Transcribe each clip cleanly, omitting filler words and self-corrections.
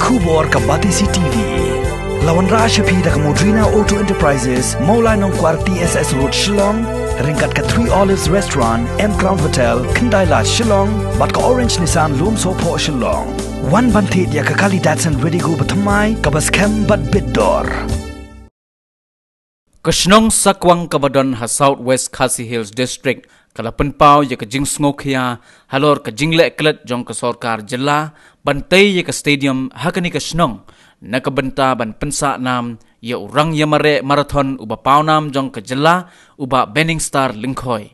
Kubor Kabatisi TV. Lawan Rashapi dak Modrina Auto Enterprises, Maulai Nongkwar TSS Road Shillong, ringkat ke Three Olives Restaurant, M Crown Hotel, Kendaila Shillong, bat ke Orange Nissan Lumso Po Shillong. Wan bantit ya ke kali Datsun ready go bertemai, kabas kem bat bidor. Kashnong Sakwang Kabadon ha Southwest Khasi Hills District kalapan pau ya ke jing sngokhia halor ke jingle klet jong ke sorkar jela bantai ya ke stadium hakani kashnong nakabenta ban pensa nam ya urang ya mare marathon uba pau nam jong ke jela uba Benning Star Lingkhoi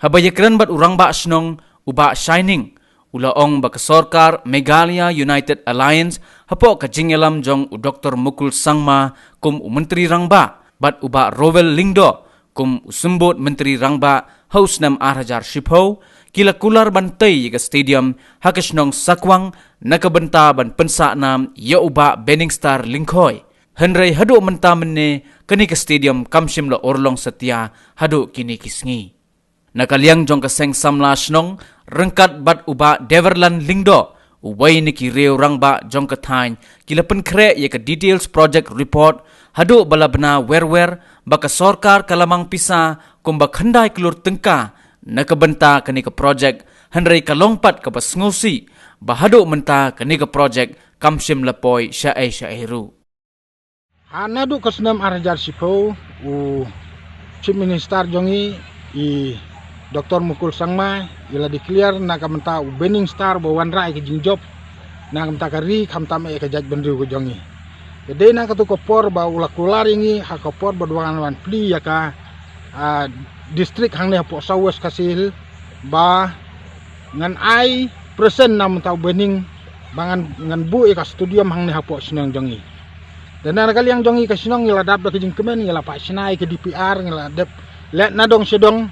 habaya keren bat urang ba shnong uba Shining ula ong ba ke sorkar Meghalaya United Alliance hapo ke jingelam jong u Dr. Mukul Sangma kum u menteri rang ba bat uba Rowell Lingdo kum usumbot menteri rangba haus nam Arhajar Shipho kila kular bantai ke stadium hakasnong Sakwang nakabenta ban pensa nam ya uba Benning Star Lingkhoi henrei hadu menta menne kini ke stadium kamsim la orlong setia hadu kini kisngi nakaliang jong ke seng samla snong rengkat bat uba Deverland Lingdo uway niki reo rangba jong ke thain kila penkre ya ke details project report hadu balabna werwer baka sorkar kalamang pisa kumba khandai kelur tengka nakabenta kani ke project henrei kalongpat ke pasngosi bahadu menta kani ke project kamsim lapoi syairu Anadu kasnam Arhajar Shipho u Chief Minister jongi i Dr. Mukul Sangma ila declare nakamenta u Benning Star bawan rai ke jingjob nakamenta kari kamta me ke jaj bendru ko jongi jadi nak tu kopor ba ulah kular ini hak kopor berduaan wan pli ya ka distrik hang ne po Southwest Kasil ba ngan ai present nam tau Benning bangan ngan bu ka studium hang ne po sinang jongi dan nak kali yang jongi ka sinang ngila dap ke jingkemen ngila pa sinai ke DPR ngila dap let nadong sedong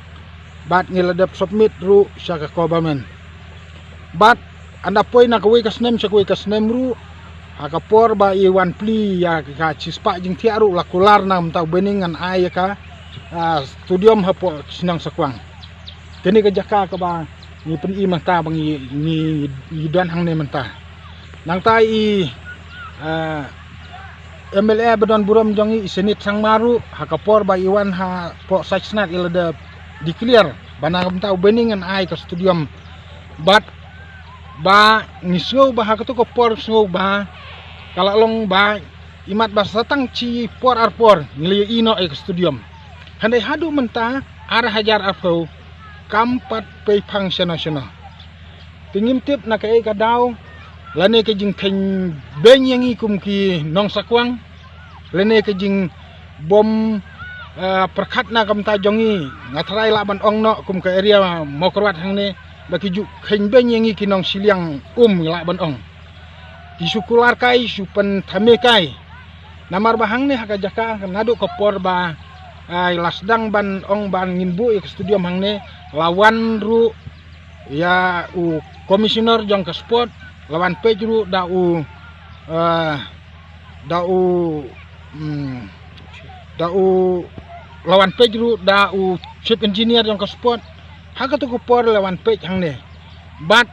bat ngila dap submit ru sya ka government bat anda poi nak we ka snem sya we ka snem ru hakapor ba iwan pli ya ka cispa jing tiaru lakular nam tau Benning ngan ai ka studium hapo sinang Sakwang kini ke jaka ka ba ni pen i menta bang ni dan hang ne menta nang tai i MLA Badon Buram jongi senit sang maru hakapor ba iwan ha po sajnat ila de declare bana tau Benning ngan ai ka studium bat ba ngisgo ba hakatu ko por sgo ba kalau long ba imat ba satang ci por arpor ngili ino ke studium handai hadu menta Arhajar afau kampat pe function nasional tingim tip na kai ka daw lane ke jing ken ben yang ikum ki nong Sakwang lane ke jing bom perkat na kam ta jongi ngatrai laban ong no kum ke area mokrwat hang ne baki ju ken ben yang ki nong siliang laban ong disukular kai supen thame kai namar bahang ne haka jaka nadu kopor ba lasdang ban ong ban ngimbu ke studium hang ne lawan ru ya u komisioner jong ke sport lawan pejru da u lawan pejru da u chief engineer jong ke sport haka tu kopor lawan pej hang ne bat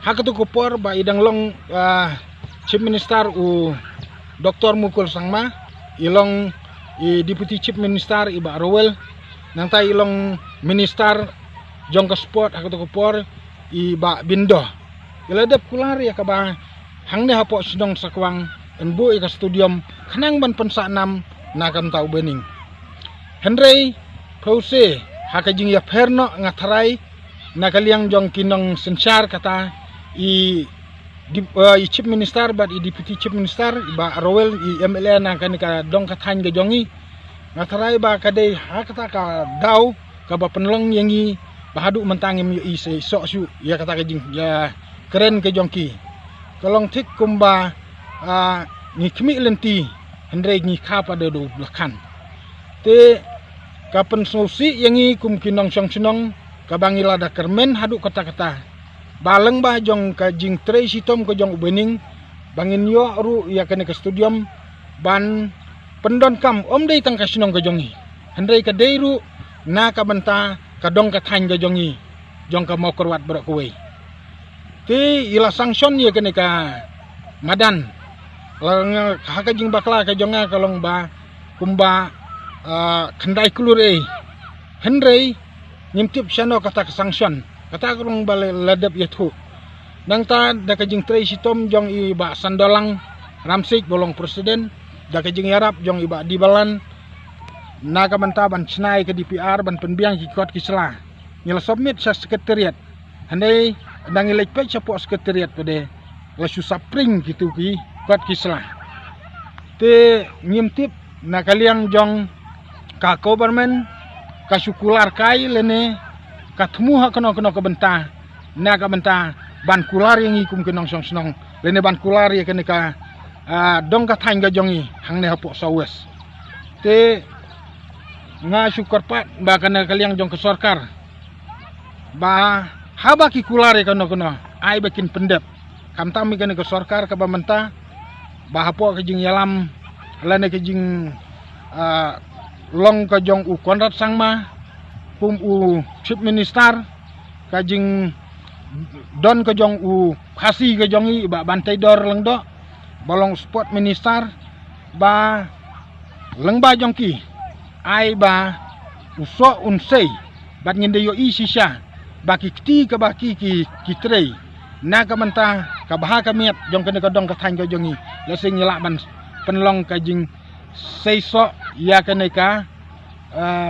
haka tu kopor ba idang long Chief Minister u Dr. Mukul Sangma ilong i Deputy Chief Minister iba Rowell nang tay ilong Minister jong ka sport haka tu kopor iba Bindo iladap kular ya ka ba hang ne hapo sidong Sakwang enbu i ka studium kanang ban pensa nam nakam tau Benning Henry Pause haka jing ya perno ngatrai nakaliang jong kinong sensar kata i Chief Minister bat i Deputy Chief Minister iba Rowell i MLA na kanika dong kathan ga jongi ngatarai ba kadai hakata ka daw ka ba penlong yangi bahadu mentang im i se sok su ya kata ka jing ya keren ke jongki kalong tik kumba ni kmi lenti hendrei ni kha pada do belakang te kapen sosi yangi kum kinong song sinong kabangila da kermen hadu kata-kata baleng ba jong ka jing trei sitom ko jong Benning bangin yo ru ya kene ke studium ban pendon kam om dei tang kasinong ka jongi hendrei ka deiru na ka benta ka dong ka than ka jongi jong ka mokorwat bro kuwe ti ila sanction ye kene ka madan lang haka jing bakla ka jonga kalong ba kumba khandai kulur henrei nyimtip syano kata sanction kata kurang bale ladap yathu nang ta da ka jing trei sitom jong i ba sandolang ramsik bolong presiden da ka jing yarap jong i ba dibalan na ka banta ban chnai ke DPR ban penbiang ki kot ki sela nyela submit sa sekretariat handai nang ilek pe sa po sekretariat pede la su sapring gitu ki kot ki sela te nyimtip na kaliang jong ka government ka syukular kai lene ka thmu ha kono ka benta na ka benta ban kular yang ikum ke nong snong lene ban kular ya kene ka dong ka thang ga jongi hang ne hapo sawes te nga syukur pat ba kana kaliang jong ke sarkar ba haba ki kular ya kono ai bakin pendep kam tami kene ke sarkar ka bamenta ba hapo ke jing yalam lene ke jing long ka jong u Konrad Sangma pum u chief minister ka jing don ka jong u khasi ka jongi ba bantai dor lang do bolong sport minister ba lang ba jongki ai ba uso unsei bat nginde yo isisha baki kti ka baki ki trei na ka menta ka baha ka miet jong ka dong ka thang ka jongi lesing nyala ban penlong ka jing seiso ya ka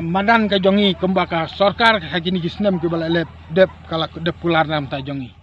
madan ka jongi kembaka sarkar ka kini kisnem ke bala dep kala dep pular nam ta jongi